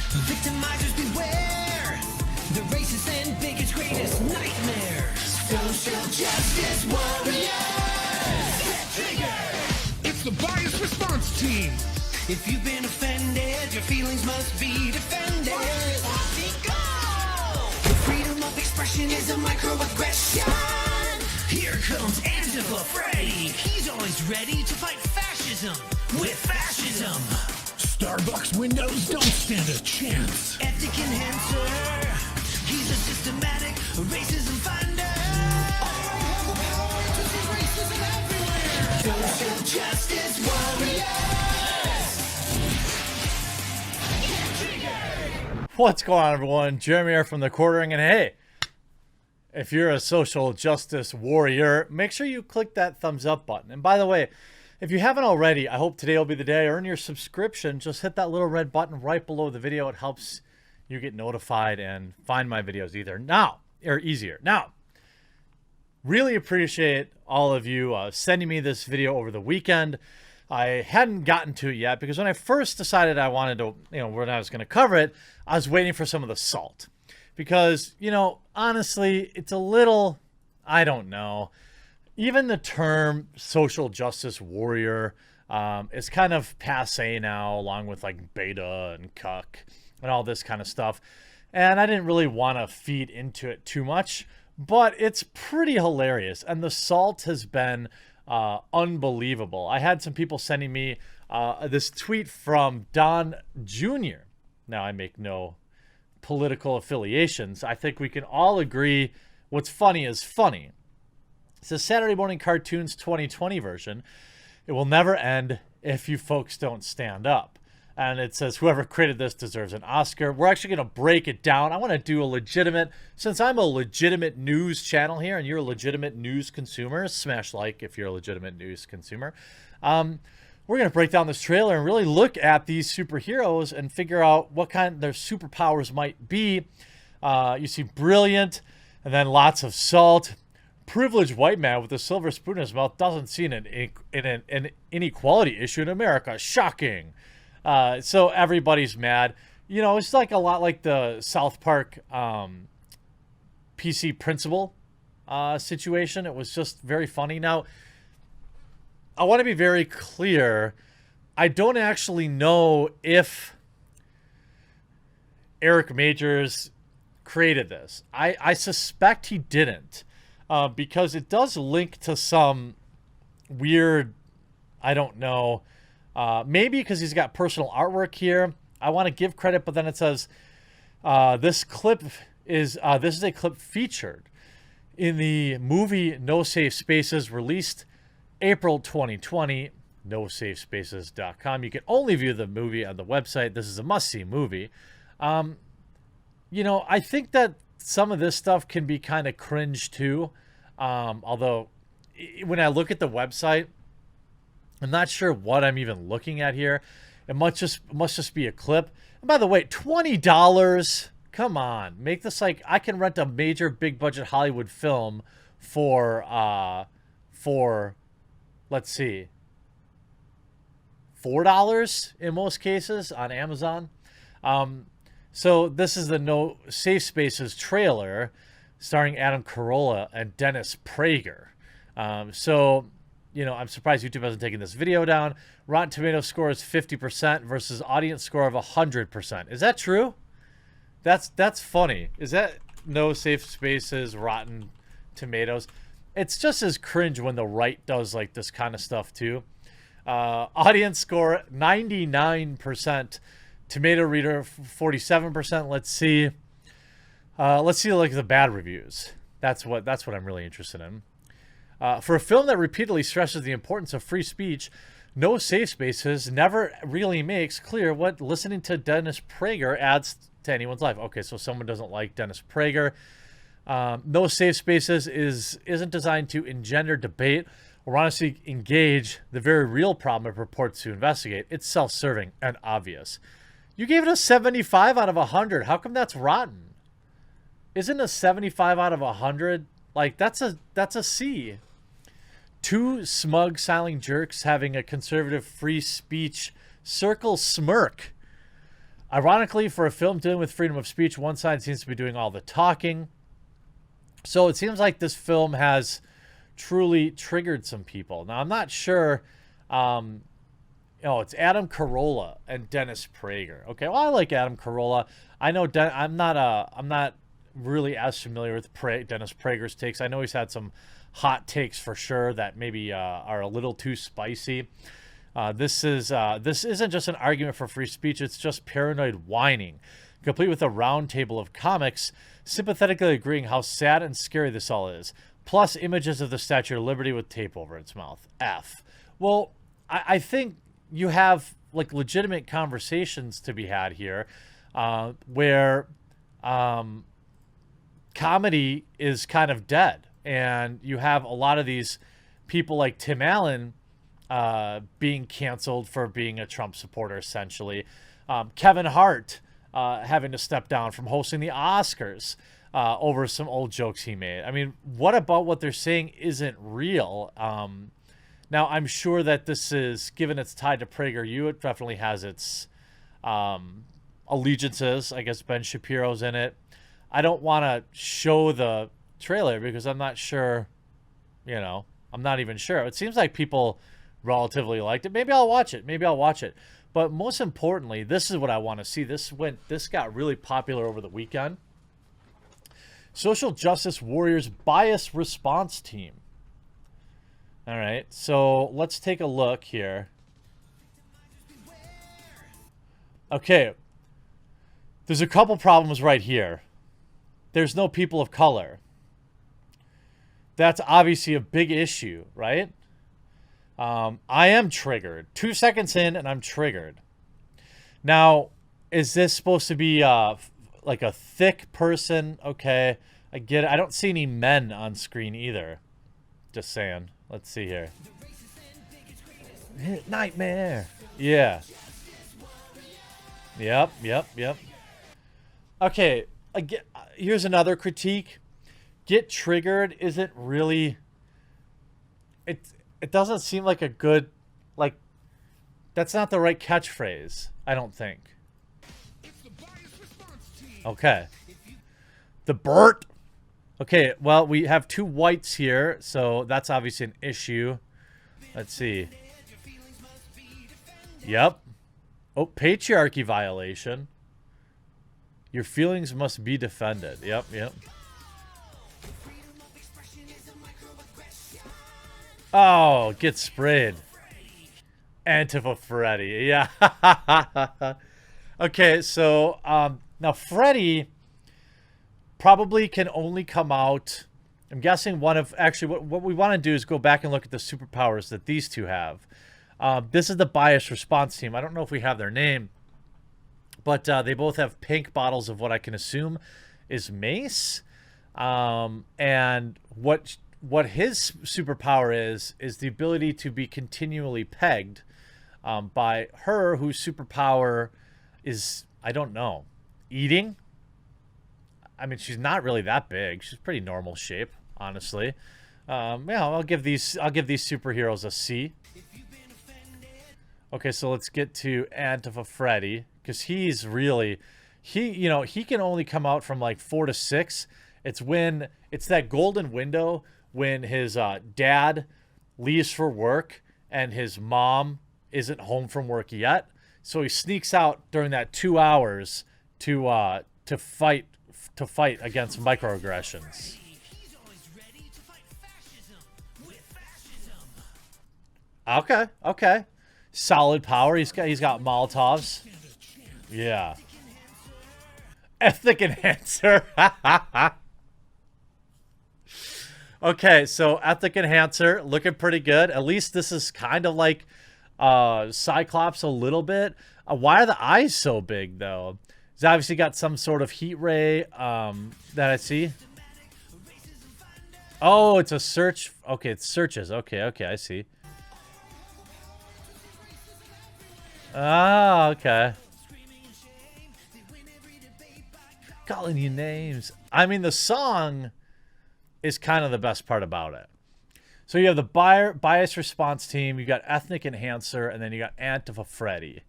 Victimizers beware. The racist and biggest greatest nightmare. Social justice warriors. Get triggered. It's the bias response team. If you've been offended, your feelings must be defended. Go! Freedom of expression is a microaggression. Here comes Antifa Freddy. He's always ready to fight fascism with fascism. Starbucks windows don't stand a chance. Ethic enhancer. He's a systematic racism finder. I have the power to see racism everywhere. Social justice warriors. What's going on, everyone? Jeremy here from The Quartering, and hey, if you're a social justice warrior, make sure you click that thumbs up button. And by the way, if you haven't already, I hope today will be the day. Earn your subscription. Just hit that little red button right below the video. It helps you get notified and find my videos easier. Now, really appreciate all of you sending me this video over the weekend. I hadn't gotten to it yet because when I first decided I wanted to, when I was going to cover it, I was waiting for some of the salt. Because, honestly, it's a little, I don't know. Even the term social justice warrior is kind of passe now, along with like beta and cuck and all this kind of stuff. And I didn't really want to feed into it too much, but it's pretty hilarious. And the salt has been unbelievable. I had some people sending me this tweet from Don Jr. Now, I make no political affiliations. I think we can all agree what's funny is funny. It's a Saturday Morning Cartoons 2020 version. It will never end if you folks don't stand up. And it says, whoever created this deserves an Oscar. We're actually going to break it down. I want to do a legitimate, since I'm a legitimate news channel here and you're a legitimate news consumer, smash like if you're a legitimate news consumer. We're going to break down this trailer and really look at these superheroes and figure out what kind their superpowers might be. You see brilliant, and then lots of salt. Privileged white man with a silver spoon in his mouth doesn't see an inequality issue in America. Shocking. So everybody's mad. It's like a lot like the South Park PC principal situation. It was just very funny. Now, I want to be very clear. I don't actually know if Eric Majors created this. I suspect he didn't. Because it does link to some weird, I don't know, maybe because he's got personal artwork here. I want to give credit, but then it says this is a clip featured in the movie No Safe Spaces, released April 2020, nosafespaces.com. You can only view the movie on the website. This is a must-see movie. I think that some of this stuff can be kind of cringe too. Although when I look at the website, I'm not sure what I'm even looking at here. It must just be a clip. And by the way, $20. Come on, make this like I can rent a major big budget Hollywood film for let's see, $4 in most cases on Amazon. So this is the No Safe Spaces trailer starring Adam Carolla and Dennis Prager. I'm surprised YouTube hasn't taken this video down. Rotten Tomatoes score is 50% versus audience score of 100%. Is that true? That's funny. Is that No Safe Spaces Rotten Tomatoes? It's just as cringe when the right does like this kind of stuff too. Audience score 99%. Tomato reader 47%. Let's see like the bad reviews. That's what I'm really interested in. For a film that repeatedly stresses the importance of free speech, No Safe Spaces never really makes clear what listening to Dennis Prager adds to anyone's life. Okay, so someone doesn't like Dennis Prager. No Safe Spaces isn't designed to engender debate or honestly engage the very real problem it purports to investigate. It's self-serving and obvious. You gave it a 75 out of 100. How come that's rotten? Isn't a 75 out of 100 like that's a C? Two smug silent jerks having a conservative free speech circle smirk. Ironically, for a film dealing with freedom of speech, one side seems to be doing all the talking. So it seems like this film has truly triggered some people. Now, I'm not sure. It's Adam Carolla and Dennis Prager. Okay, well, I like Adam Carolla. I know I'm not really as familiar with Dennis Prager's takes. I know he's had some hot takes for sure that maybe are a little too spicy. This isn't just an argument for free speech. It's just paranoid whining, complete with a round table of comics sympathetically agreeing how sad and scary this all is, plus images of the Statue of Liberty with tape over its mouth. F. Well, I think you have like legitimate conversations to be had here, where comedy is kind of dead, and you have a lot of these people like Tim Allen being canceled for being a Trump supporter, essentially. Kevin Hart having to step down from hosting the Oscars over some old jokes he made. I mean, what about what they're saying isn't real? Now, I'm sure that this is, given it's tied to PragerU, it definitely has its allegiances. I guess Ben Shapiro's in it. I don't want to show the trailer because I'm not sure, I'm not even sure. It seems like people relatively liked it. Maybe I'll watch it. But most importantly, this is what I want to see. This got really popular over the weekend. Social Justice Warriors Bias Response Team. All right, so let's take a look here. Okay, there's a couple problems right here. There's no people of color. That's obviously a big issue, right? I am triggered. 2 seconds in, and I'm triggered. Now, is this supposed to be like a thick person? Okay, I get it. I don't see any men on screen either. Just saying. Let's see here. Nightmare. Yeah. Yep. Okay, here's another critique. Get triggered isn't really... It doesn't seem like a good... that's not the right catchphrase, I don't think. Okay. The Burt. Okay, well, we have 2 whites here, so that's obviously an issue. Let's see. Yep. Oh, patriarchy violation. Your feelings must be defended. Yep. Oh, get sprayed. Antifa Freddy. Yeah. Okay, so now Freddy probably can only come out, I'm guessing actually what we want to do is go back and look at the superpowers that these two have. This is the Bias Response Team. I don't know if we have their name, but they both have pink bottles of what I can assume is mace. And what his superpower is the ability to be continually pegged by her, whose superpower is, I don't know, eating. I mean, she's not really that big. She's pretty normal shape, honestly. Yeah, I'll give these superheroes a C. Okay, so let's get to Antifa Freddy, because he's really, he can only come out from like 4 to 6. It's that golden window when his dad leaves for work and his mom isn't home from work yet. So he sneaks out during that 2 hours to fight against microaggressions. Okay. Solid power. He's got Molotovs. Yeah. Ethnic enhancer. Okay, so ethnic enhancer looking pretty good. At least this is kind of like Cyclops a little bit. Why are the eyes so big though? He's obviously got some sort of heat ray that I see. Oh, it's a search. Okay, it searches. Okay, I see. Ah, okay. Calling you names. I mean, the song is kind of the best part about it. So you have the Bias Response Team, you got Ethnic Enhancer, and then you got Antifa Freddy.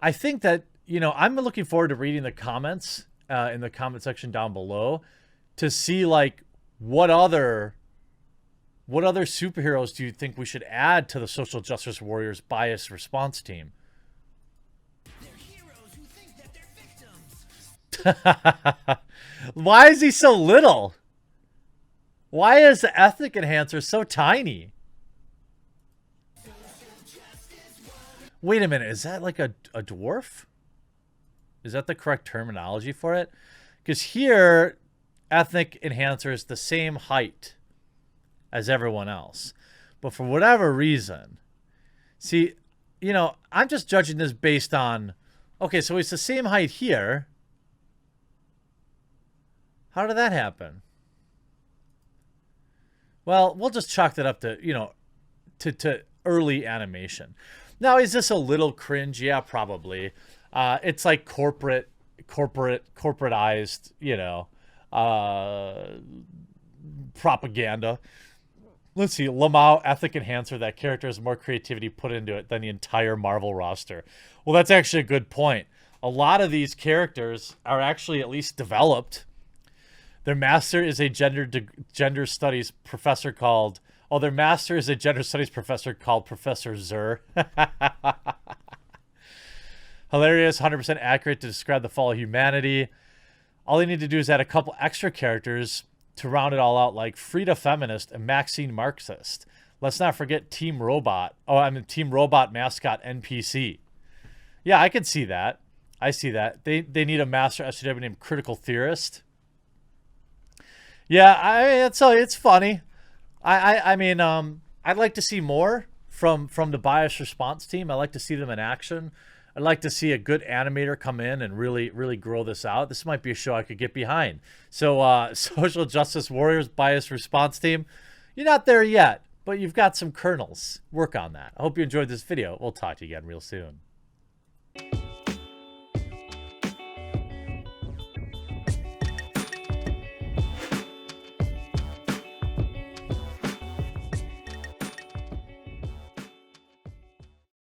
I think that you know, I'm looking forward to reading the comments in the comment section down below to see like what other superheroes do you think we should add to the Social Justice Warriors bias response team? They're heroes who think that they're victims. Why is he so little? Why is the ethnic enhancer so tiny? Wait a minute, is that like a dwarf? Is that the correct terminology for it? Because here, ethnic enhancer is the same height as everyone else. But for whatever reason, see, you know, I'm just judging this based on, okay, so it's the same height here. How did that happen? Well, we'll just chalk that up to, you know, to early animation. Now, is this a little cringe? Yeah, probably. It's like corporatized, you know, propaganda. Let's see, Lamau, ethnic enhancer. That character has more creativity put into it than the entire Marvel roster. Well, that's actually a good point. A lot of these characters are actually at least developed. Their master is a gender studies professor called... Oh, their master is a gender studies professor called Professor Zur. Hilarious, 100% accurate to describe the fall of humanity. All they need to do is add a couple extra characters to round it all out, like Frida Feminist and Maxine Marxist. Let's not forget Team Robot. Oh, I mean Team Robot mascot NPC. Yeah, I can see that. I see that. They need a master SJW named Critical Theorist. Yeah, it's funny. I mean, I'd like to see more from the bias response team. I like to see them in action. I'd like to see a good animator come in and really grow this out. This might be a show I could get behind. So, Social Justice Warriors bias response team, you're not there yet, but you've got some kernels. Work on that. I hope you enjoyed this video. We'll talk to you again real soon.